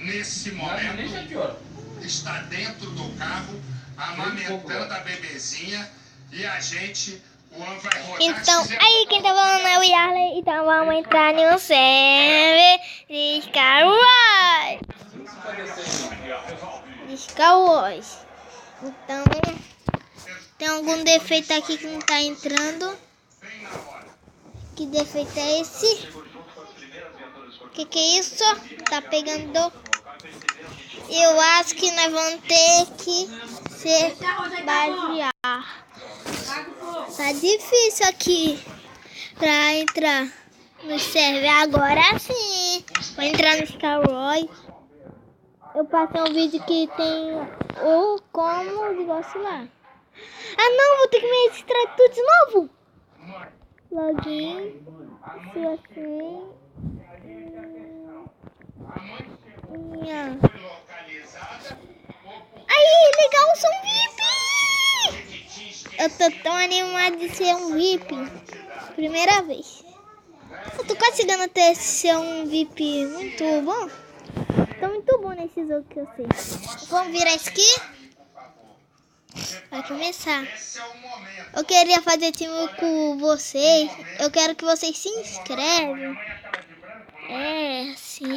nesse momento, está dentro do carro, amamentando a bebezinha, e a gente, o An vai rodar. Então, aí quem tá falando é o Yarley, então vamos entrar no server de Star Wars. De Star Wars. Então, tem algum defeito aqui que não tá entrando. Que defeito é esse? Que é isso? Tá pegando. Eu acho que nós vamos ter que se basear. Tá difícil aqui pra entrar no server. Agora sim. Vou entrar no Star Wars. Eu passei um vídeo que tem o como o negócio lá. Ah não, vou ter que me registrar tudo de novo. Login. Isso assim. Aí, legal, sou um VIP! Eu tô tão animado de ser um VIP. Primeira vez. Eu tô quase chegando até ser um VIP muito bom. Tô muito bom nesse jogo que eu sei. Vamos virar isso aqui? Vai começar. Eu queria fazer time com vocês. Eu quero que vocês se inscrevam. É, sim.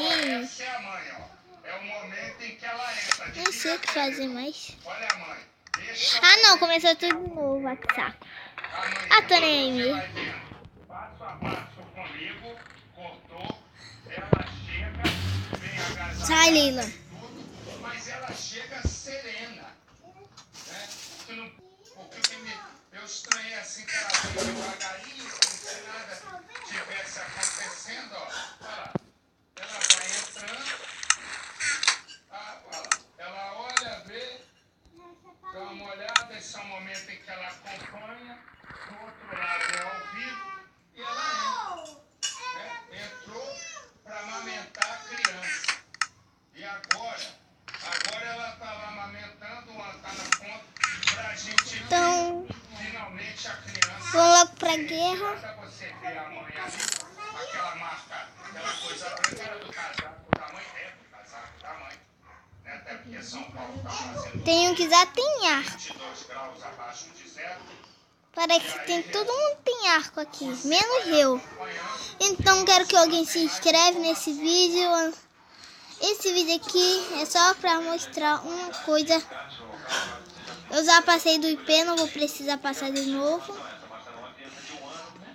Não sei o que fazer mais. Ah, não. Começou tudo de novo. Vai que saco. Ah, tô nem aí. Sai, Lila. Mas ela chega serena. Eu estranhei assim que ela veio devagarinho, como se nada tivesse acontecendo, ó. Olha lá. Ela vai entrando. Olha lá. Ela olha, vê, dá uma olhada, esse é o momento em que ela acompanha. Do outro lado é ao vivo. E ela entra. Entrou para amamentar a criança. E agora ela está lá amamentando, ela está na ponta pra gente Então, finalmente a criança. vamos logo pra guerra. Você vê a mãe ali, aquela marca, aquela coisa branca era do casaco, o tamanho dela, do casaco da mãe. Né? Até porque São Paulo está fazendo Tem um que já tem arco. 22 graus abaixo de zero. Parece que tem, todo mundo tem arco aqui, menos eu. Então quero que alguém se inscreve nesse vídeo. Esse vídeo aqui é só pra mostrar uma coisa. Eu já passei do IP, não vou precisar passar de novo.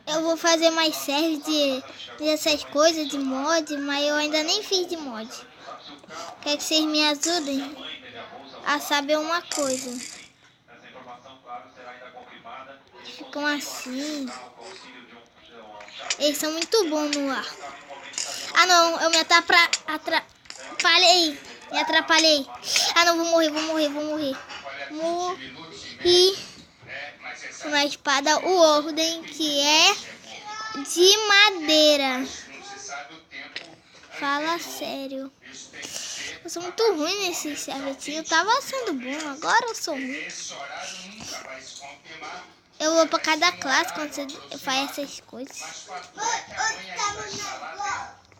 Eu vou fazer mais serve dessas coisas de mod, mas eu ainda nem fiz de mod. Quero que vocês me ajudem a saber uma coisa. Ficam assim. Eles são muito bons no ar. Ah não, eu me atrapalhei. Me atrapalhei. Ah não, vou morrer. Morri com a espada o Ordem, que é de madeira. Fala sério. Eu sou muito ruim nesse servetinho. Eu tava sendo bom, agora eu sou ruim. Eu vou pra cada classe quando você faz essas coisas.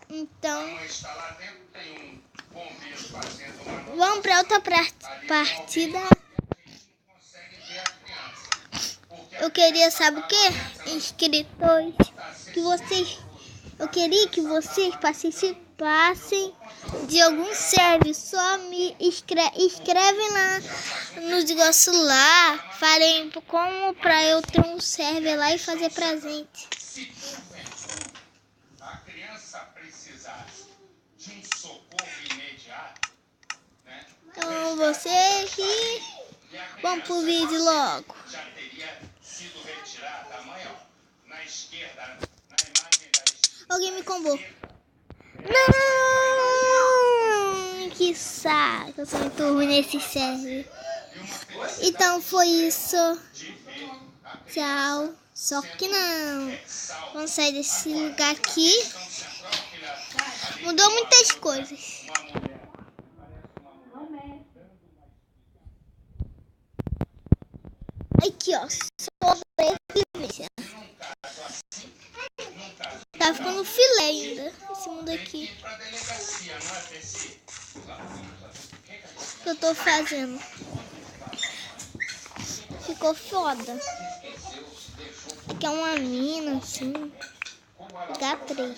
Então, vamos pra outra partida. Eu queria, sabe o que? Inscritores. Eu queria que vocês participassem de algum serve. Só me escrevem lá nos negócios lá. Falem como pra eu ter um server lá e fazer presente. A criança precisar de um socorro imediato, né? Então vocês que vão pro vídeo logo. Já teria sido retirada a mãe, ó, na esquerda, na imagem da esquerda. Alguém me combou. Não! Que saco. Eu sou muito ruim nesse server. Então foi isso. Tchau. Só que não. Vamos sair desse lugar aqui. Mudou muitas coisas. Aqui, ó. Sobrevivência. Tá ficando filé ainda. Esse mundo aqui. que eu tô fazendo. Ficou foda. Que é uma mina assim. H3.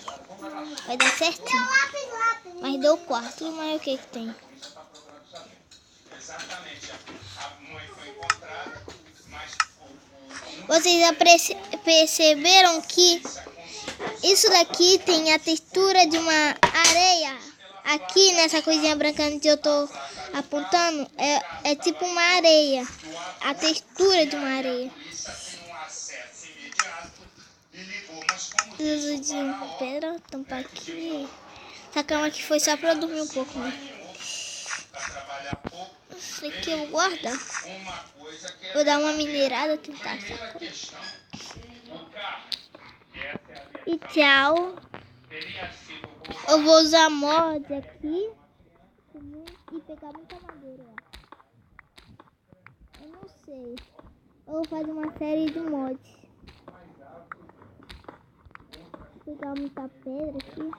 Vai dar certinho. Mas deu 4, mas o que que tem? Vocês já perceberam que isso daqui tem a textura de uma areia? Aqui nessa coisinha branca onde eu tô apontando é tipo uma areia. A textura de uma areia. Uso de pedra, tampar aqui. Essa cama aqui foi só pra eu dormir um pouco, né? Isso aqui eu vou guardar. Vou dar uma minerada, tentar achar. E tchau. Eu vou usar mod aqui e pegar muita madeira. Eu não sei. Eu vou fazer uma série de mods. Vou pegar muita pedra aqui.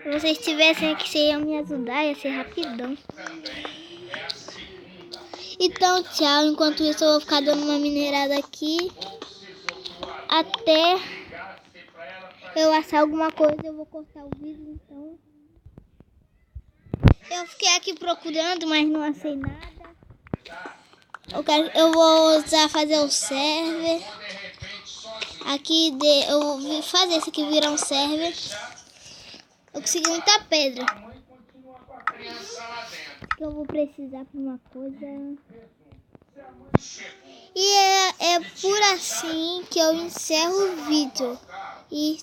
Se vocês tivessem aqui, vocês iam me ajudar, ia ser rapidão. Então, tchau. Enquanto isso, eu vou ficar dando uma minerada aqui. Até eu achar alguma coisa, eu vou cortar o vídeo, então. Eu fiquei aqui procurando, mas não achei nada. Eu vou usar fazer o server. Aqui, eu vou fazer esse aqui virar um server. Eu consegui muita pedra. Que eu vou precisar para uma coisa. E é por assim que eu encerro o vídeo. E